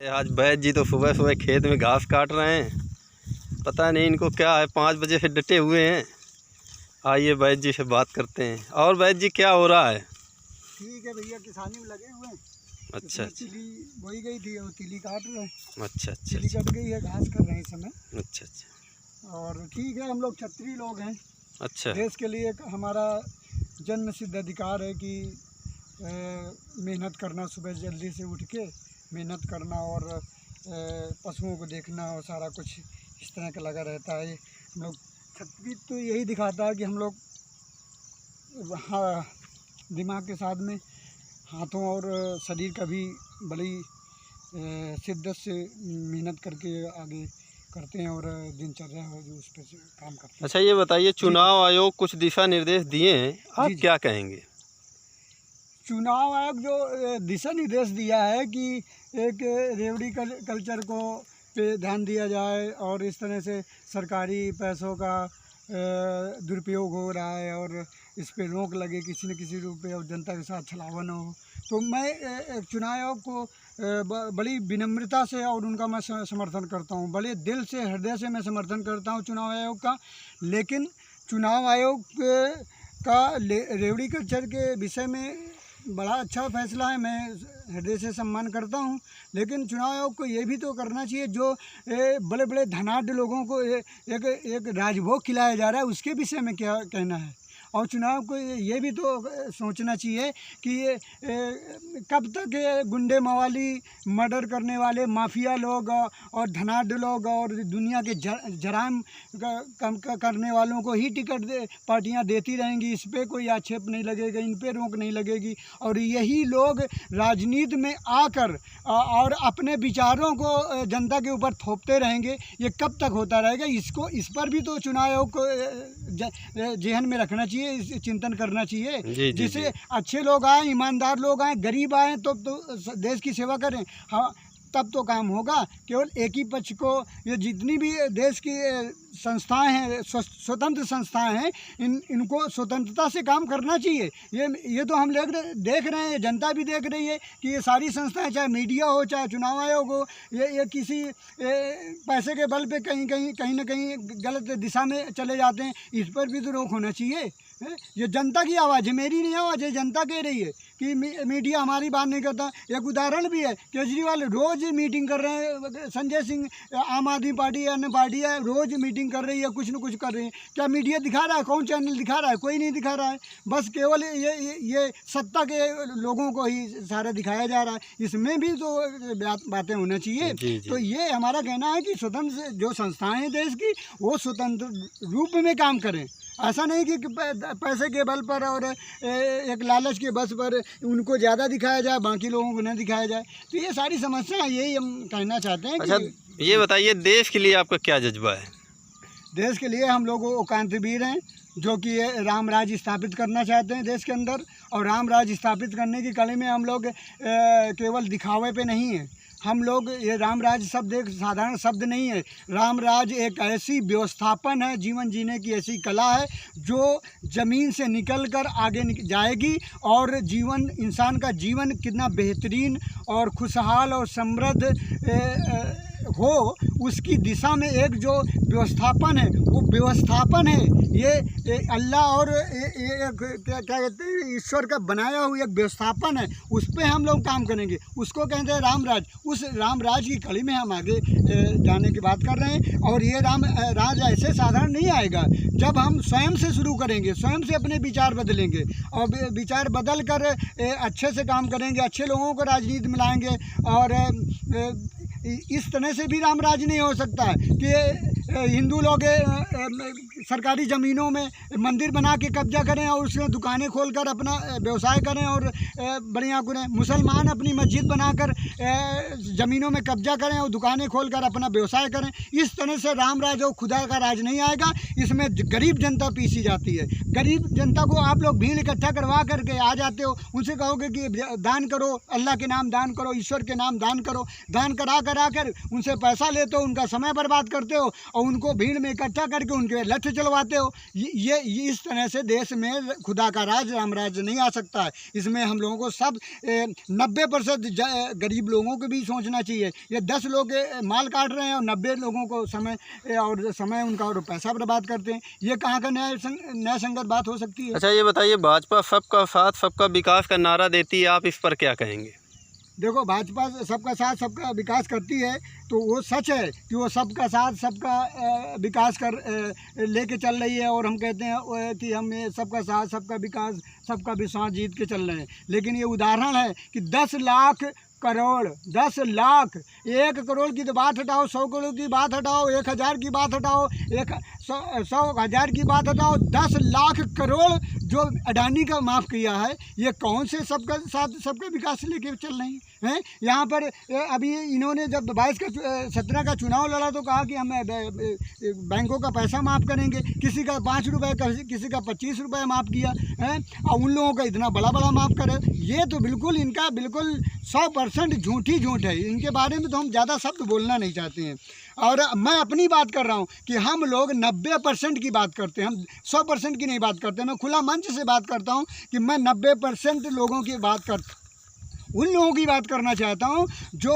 आज वैद्य जी तो सुबह सुबह खेत में घास काट रहे हैं। पता नहीं इनको क्या है, 5 बजे से डटे हुए हैं। आइए वैद्य जी से बात करते हैं। और वैद्य जी क्या हो रहा है? ठीक है भैया, किसानी में लगे हुए हैं। अच्छा, तिली बोई गई थी और तिली काट रहे हैं। अच्छा, तिली कट गई है, घास कर रहे हैं इस समय। अच्छा। और ठीक है, हम लोग क्षत्रिय लोग हैं। अच्छा। देश के लिए हमारा जन्म सिद्ध अधिकार है कि मेहनत करना, सुबह जल्दी से उठ के मेहनत करना और पशुओं को देखना और सारा कुछ इस तरह का लगा रहता है। हम लोग क्षत्रिय तो यही दिखाता है कि हम लोग दिमाग के साथ में हाथों और शरीर का भी बड़ी शिद्दत से मेहनत करके आगे करते हैं और दिनचर्या है जो उस पर काम करते हैं। अच्छा, ये बताइए, चुनाव आयोग कुछ दिशा निर्देश दिए हैं, आप क्या कहेंगे? चुनाव आयोग जो दिशा निर्देश दिया है कि एक रेवड़ी कल्चर को पे ध्यान दिया जाए और इस तरह से सरकारी पैसों का दुरुपयोग हो रहा है और इस पे रोक लगे किसी न किसी रूप में और जनता के साथ छलावा न हो। तो मैं चुनाव आयोग को बड़ी विनम्रता से और उनका मैं समर्थन करता हूँ, बड़े दिल से हृदय से मैं समर्थन करता हूँ चुनाव आयोग का। लेकिन चुनाव आयोग का रेवड़ी कल्चर के विषय में बड़ा अच्छा फैसला है, मैं हृदय से सम्मान करता हूं। लेकिन चुनाव आयोग को ये भी तो करना चाहिए, जो बड़े बड़े धनाढ्य लोगों को एक राजभोग खिलाया जा रहा है, उसके विषय में क्या कहना है। और चुनाव को ये भी तो सोचना चाहिए कि कब तक ये गुंडे मवाली, मर्डर करने वाले माफिया लोग और धनाढ्य लोग और दुनिया के जराइम करने वालों को ही टिकट पार्टियां देती रहेंगी। इस पर कोई आक्षेप नहीं लगेगा, इन पर रोक नहीं लगेगी। और यही लोग राजनीति में आकर और अपने विचारों को जनता के ऊपर थोपते रहेंगे। ये कब तक होता रहेगा? इस पर भी तो चुनाव आयोग को जेहन में रखना चाहिए, चिंतन करना चाहिए। जिससे अच्छे लोग आए, ईमानदार लोग आए, गरीब आए तो देश की सेवा करें। हाँ, तब तो काम होगा। केवल एक ही पक्ष को, ये जितनी भी देश की संस्थाएं हैं, स्वतंत्र संस्थाएं हैं, इनको स्वतंत्रता से काम करना चाहिए। ये तो हम देख रहे हैं, जनता भी देख रही है कि ये सारी संस्थाएं, चाहे मीडिया हो, चाहे चुनाव आयोग हो, ये किसी पैसे के बल पे कहीं न कहीं गलत दिशा में चले जाते हैं। इस पर भी तो रोक होना चाहिए। ये जनता की आवाज़ है, मेरी नहीं आवाज़ है, जनता कह रही है कि मीडिया हमारी बात नहीं करता। एक उदाहरण भी है, केजरीवाल रोज़ मीटिंग कर रहे हैं, संजय सिंह आम आदमी पार्टी या अन्य पार्टी है, रोज़ मीटिंग कर रही है, कुछ न कुछ कर रही है। क्या मीडिया दिखा रहा है? कौन चैनल दिखा रहा है? कोई नहीं दिखा रहा है। बस केवल ये सत्ता के लोगों को ही सारा दिखाया जा रहा है। इसमें भी तो बातें होना चाहिए। तो ये हमारा कहना है कि स्वतंत्र जो संस्थाएं हैं देश की, वो स्वतंत्र रूप में काम करें। ऐसा नहीं कि पैसे के बल पर और एक लालच के बस पर उनको ज़्यादा दिखाया जाए, बाकी लोगों को न दिखाया जाए। तो ये सारी समस्या, यही हम कहना चाहते हैं। अच्छा, ये बताइए, देश के लिए आपका क्या जज्बा है? देश के लिए हम लोग क्रांतिवीर हैं, जो कि राम राज्य स्थापित करना चाहते हैं देश के अंदर। और राम राज्य स्थापित करने की कड़ी में हम लोग केवल दिखावे पे नहीं हैं। हम लोग, ये राम राज्य शब्द एक साधारण शब्द नहीं है। राम राज्य एक ऐसी व्यवस्थापन है, जीवन जीने की ऐसी कला है जो ज़मीन से निकल कर आगे जाएगी और जीवन, इंसान का जीवन कितना बेहतरीन और खुशहाल और समृद्ध हो, उसकी दिशा में एक जो व्यवस्थापन है, वो व्यवस्थापन है। ये अल्लाह और क्या कहते हैं, ईश्वर का बनाया हुआ एक व्यवस्थापन है। उस पर हम लोग काम करेंगे, उसको कहते हैं राम राज। उस राम राज की कड़ी में हम आगे जाने की बात कर रहे हैं। और ये राम राज ऐसे साधारण नहीं आएगा। जब हम स्वयं से शुरू करेंगे, स्वयं से अपने विचार बदलेंगे और विचार बदल कर अच्छे से काम करेंगे, अच्छे लोगों को राजनीति में लाएंगे। और इस तरह से भी राम राज नहीं हो सकता है कि हिंदू लोग सरकारी ज़मीनों में मंदिर बना के कब्जा करें और उसमें दुकानें खोलकर अपना व्यवसाय करें और बढ़िया करें। मुसलमान अपनी मस्जिद बनाकर ज़मीनों में कब्जा करें और दुकानें खोलकर अपना व्यवसाय करें। इस तरह से राम राज और खुदा का राज नहीं आएगा। इसमें गरीब जनता पीसी जाती है। गरीब जनता को आप लोग भीड़ इकट्ठा करवा करके आ जाते हो, उनसे कहोगे कि दान करो, अल्लाह के नाम दान करो, ईश्वर के नाम दान करो। दान करा कर उनसे पैसा लेते हो, उनका समय बर्बाद करते हो और उनको भीड़ में इकट्ठा करके उनके लठ चलवाते हो। ये इस तरह से देश में खुदा का राज, राम राज्य नहीं आ सकता है। इसमें हम लोगों को सब 90% गरीब लोगों को भी सोचना चाहिए। ये 10 लोग माल काट रहे हैं और 90 लोगों को समय उनका और पैसा बर्बाद करते हैं। ये कहाँ का न्याय संगत बात हो सकती है? अच्छा ये बताइए, भाजपा सबका साथ सबका विकास का नारा देती है, आप इस पर क्या कहेंगे? देखो, भाजपा सबका साथ सबका विकास करती है तो वो सच है कि वो सबका साथ सबका विकास लेके चल रही है, और हम कहते हैं कि हम ये सबका साथ सबका विकास सबका विश्वास जीत के चल रहे हैं। लेकिन ये उदाहरण है कि 10 लाख करोड़, 10 लाख, 1 करोड़ की तो बात हटाओ, 100 करोड़ की बात हटाओ, 1000 की बात हटाओ, 100,000 की बात हटाओ, 10 लाख करोड़ जो अडानी का माफ़ किया है, ये कौन से सबका साथ सबका विकास लेके चल रहे हैं? यहाँ पर अभी इन्होंने जब 17 का चुनाव लड़ा तो कहा कि हम बैंकों का पैसा माफ़ करेंगे, किसी का 5 रुपये, किसी का 25 रुपये माफ़ किया है, और उन लोगों का इतना बड़ा माफ़ करे। ये तो बिल्कुल इनका बिल्कुल 100% झूठी झूठ है। इनके बारे में तो हम ज़्यादा शब्द बोलना नहीं चाहते हैं। और मैं अपनी बात कर रहा हूँ कि हम लोग 90% की बात करते हैं, हम 100% की नहीं बात करते। मैं खुला मंच से बात करता हूँ कि मैं 90% लोगों की बात उन लोगों की बात करना चाहता हूँ जो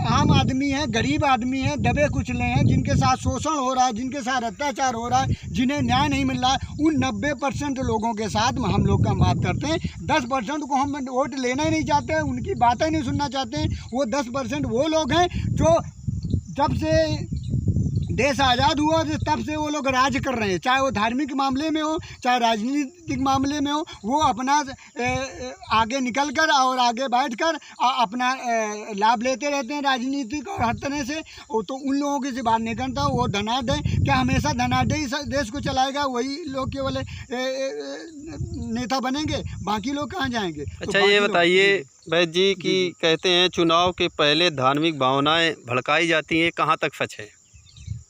आम आदमी हैं, गरीब आदमी हैं, दबे कुचले हैं, जिनके साथ शोषण हो रहा है, जिनके साथ अत्याचार हो रहा है, जिन्हें न्याय नहीं मिल रहा है। उन 90% लोगों के साथ हम लोग का बात करते हैं। 10% को हम वोट लेना ही नहीं चाहते, उनकी बातें नहीं सुनना चाहते हैं। वो 10% वो लोग हैं जो जब से देश आज़ाद हुआ तब से वो लोग राज कर रहे हैं, चाहे वो धार्मिक मामले में हो, चाहे राजनीतिक मामले में हो। वो अपना आगे निकल कर और आगे बैठ कर अपना लाभ लेते रहते हैं राजनीतिक और हर तरह से। तो उन लोगों की से बात नहीं करता। वो धनाढ़ है, क्या हमेशा धनाढ़ ही देश को चलाएगा? वही लोग केवल नेता बनेंगे, बाकी लोग कहाँ जाएंगे? अच्छा ये बताइए वैद्य जी की कहते हैं चुनाव के पहले धार्मिक भावनाएं भड़काई जाती हैं, कहाँ तक सच है?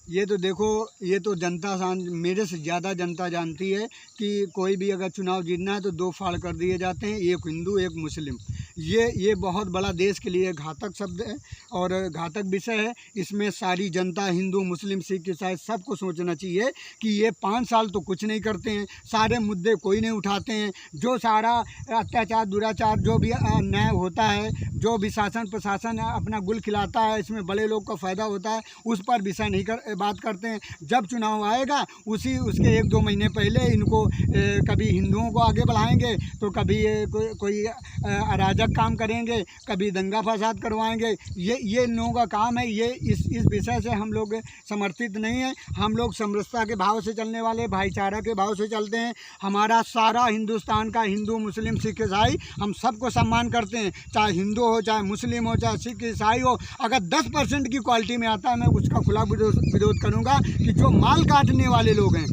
ये तो देखो, ये तो जनता मेरे से ज़्यादा जनता जानती है कि कोई भी अगर चुनाव जीतना है तो 2 फाड़ कर दिए जाते हैं, एक हिंदू एक मुस्लिम। ये बहुत बड़ा देश के लिए घातक शब्द है और घातक विषय है। इसमें सारी जनता, हिंदू मुस्लिम सिख ईसाई, सबको सोचना चाहिए कि ये 5 साल तो कुछ नहीं करते हैं, सारे मुद्दे कोई नहीं उठाते हैं। जो सारा अत्याचार दुराचार जो भी अन्याय होता है, जो भी शासन प्रशासन अपना गुल खिलाता है, इसमें बड़े लोग का फ़ायदा होता है, उस पर विषय नहीं बात करते हैं। जब चुनाव आएगा उसके 1-2 महीने पहले इनको कभी हिंदुओं को आगे बढ़ाएंगे तो कभी कोई अराजक काम करेंगे, कभी दंगा फसाद करवाएंगे। ये इन लोगों का काम है। ये इस विषय से हम लोग समर्थित नहीं है। हम लोग समरसता के भाव से चलने वाले, भाईचारा के भाव से चलते हैं। हमारा सारा हिंदुस्तान का हिंदू मुस्लिम सिख ईसाई हम सबको सम्मान करते हैं, चाहे हिंदू हो, चाहे मुस्लिम हो, चाहे सिख ईसाई हो। अगर 10% की क्वालिटी में आता है मैं उसका खुला विरोध करूंगा कि जो माल काटने वाले लोग हैं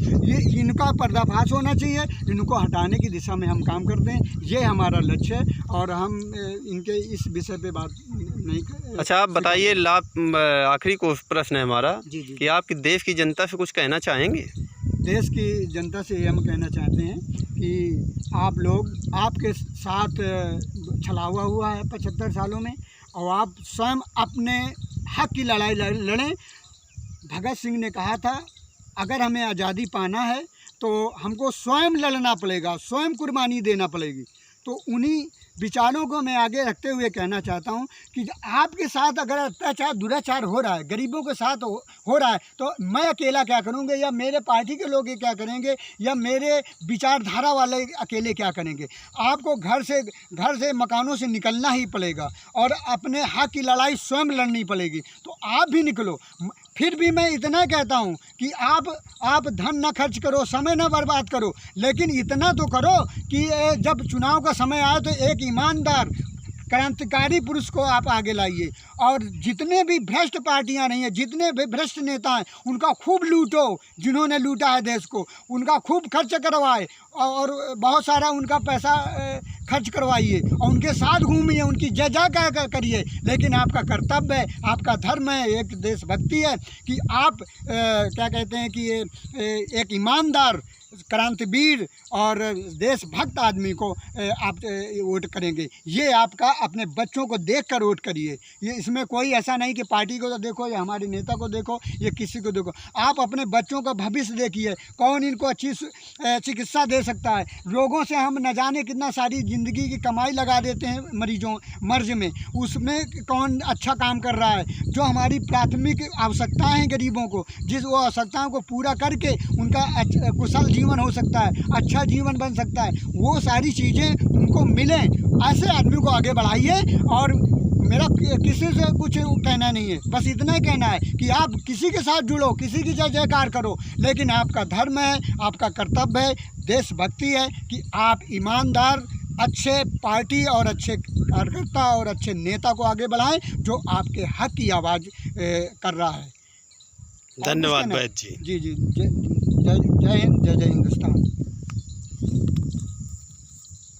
इनका पर्दाफाश होना चाहिए। इनको हटाने की दिशा में हम काम करते हैं, ये हमारा लक्ष्य है और हम इनके इस विषय पे बात नहीं। अच्छा आप बताइए, आखिरी प्रश्न है हमारा जी कि आप देश की जनता से कुछ कहना चाहेंगे? देश की जनता से हम कहना चाहते हैं कि आप लोग, आपके साथ छलावा हुआ है 75 सालों में और आप स्वयं अपने हक की लड़ाई लड़ें। भगत सिंह ने कहा था अगर हमें आज़ादी पाना है तो हमको स्वयं लड़ना पड़ेगा, स्वयं कुर्बानी देना पड़ेगी। तो उन्हीं विचारों को मैं आगे रखते हुए कहना चाहता हूं कि आपके साथ अगर अत्याचार दुराचार हो रहा है, गरीबों के साथ हो रहा है, तो मैं अकेला क्या करूंगा, या मेरे पार्टी के लोग क्या करेंगे, या मेरे विचारधारा वाले अकेले क्या करेंगे? आपको घर से मकानों से निकलना ही पड़ेगा और अपने हक की लड़ाई स्वयं लड़नी पड़ेगी। तो आप भी निकलो। फिर भी मैं इतना कहता हूं कि आप धन न खर्च करो, समय न बर्बाद करो, लेकिन इतना तो करो कि जब चुनाव का समय आए तो एक ईमानदार क्रांतिकारी पुरुष को आप आगे लाइए और जितने भी भ्रष्ट पार्टियां नहीं हैं, जितने भी भ्रष्ट नेता हैं, उनका खूब लूटो। जिन्होंने लूटा है देश को उनका खूब खर्च करवाए और बहुत सारा उनका पैसा खर्च करवाइए और उनके साथ घूमिए, उनकी जय जयकार करिए। लेकिन आपका कर्तव्य है, आपका धर्म है, एक देशभक्ति है कि आप क्या कहते हैं कि एक ईमानदार क्रांतिवीर और देशभक्त आदमी को आप वोट करेंगे। ये आपका अपने बच्चों को देखकर वोट करिए। ये इसमें कोई ऐसा नहीं कि पार्टी को तो देखो या हमारे नेता को देखो या किसी को देखो, आप अपने बच्चों का भविष्य देखिए, कौन इनको अच्छी चिकित्सा दे सकता है। रोगों से हम न जाने कितना सारी ज़िंदगी की कमाई लगा देते हैं मरीजों मर्ज में, उसमें कौन अच्छा काम कर रहा है। जो हमारी प्राथमिक आवश्यकताएं हैं गरीबों को, जिस वो आवश्यकताओं को पूरा करके उनका कुशल जीवन हो सकता है, अच्छा जीवन बन सकता है, वो सारी चीज़ें उनको मिलें, ऐसे आदमी को आगे बढ़ाइए। और मेरा किसी से कुछ कहना नहीं है, बस इतना ही कहना है कि आप किसी के साथ जुड़ो, किसी की जय जयकार करो, लेकिन आपका धर्म है, आपका कर्तव्य है, देशभक्ति है कि आप ईमानदार अच्छे पार्टी और अच्छे कार्यकर्ता और अच्छे नेता को आगे बढ़ाएं जो आपके हक की आवाज़ कर रहा है। धन्यवाद वैद्य जी। जी जी, जय जय हिंद, जय जय हिंदुस्तान।